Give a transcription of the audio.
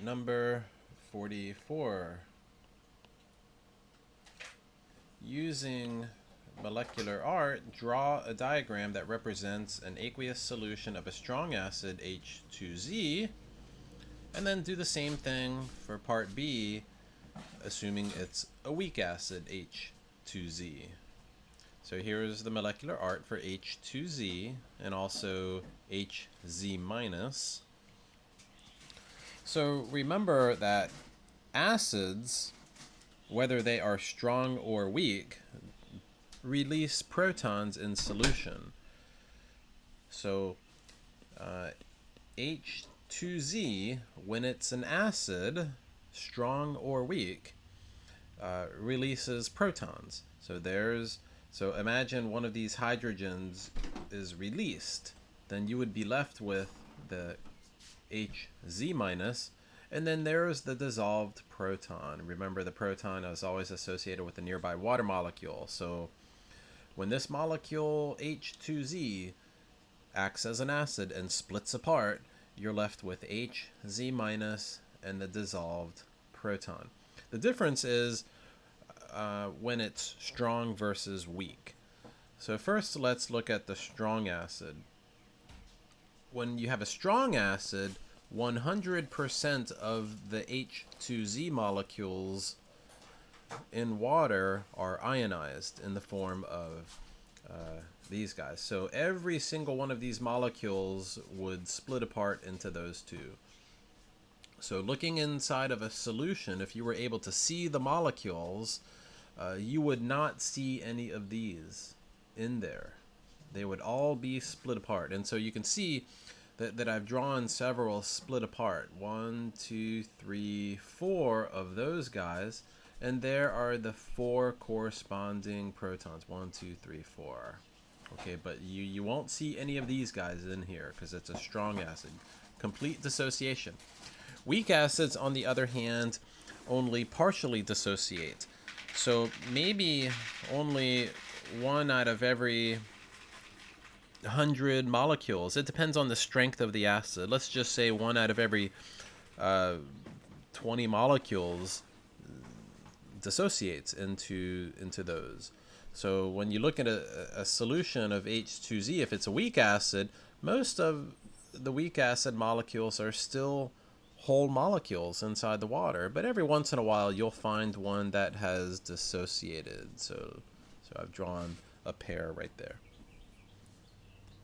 Number 44. Using molecular art, draw a diagram that represents an aqueous solution of a strong acid H2Z, and then do the same thing for part B, assuming it's a weak acid H2Z. So here's the molecular art for H2Z and also Hz minus. So remember that acids, whether they are strong or weak, release protons in solution. So H2Z, when it's an acid, strong or weak, releases protons. So imagine one of these hydrogens is released, then you would be left with the Hz minus, and then there's the dissolved proton. Remember, the proton is always associated with a nearby water molecule. So when this molecule H2Z acts as an acid and splits apart, you're left with Hz minus and the dissolved proton. The difference is when it's strong versus weak. So first, let's look at the strong acid. When you have a strong acid, 100% of the H2Z molecules in water are ionized in the form of these guys. So every single one of these molecules would split apart into those two. So looking inside of a solution, if you were able to see the molecules, you would not see any of these in there. They would all be split apart. And so you can see that I've drawn several split apart. 1, 2, 3, 4 of those guys. And there are the 4 corresponding protons. 1, 2, 3, 4. Okay, but you won't see any of these guys in here because it's a strong acid. Complete dissociation. Weak acids, on the other hand, only partially dissociate. So maybe only 1 out of every 100 molecules. It depends on the strength of the acid. Let's just say 1 out of every 20 molecules dissociates into those. So when you look at a solution of H2Z, if it's a weak acid, most of the weak acid molecules are still whole molecules inside the water, but every once in a while you'll find one that has dissociated. So I've drawn a pair right there.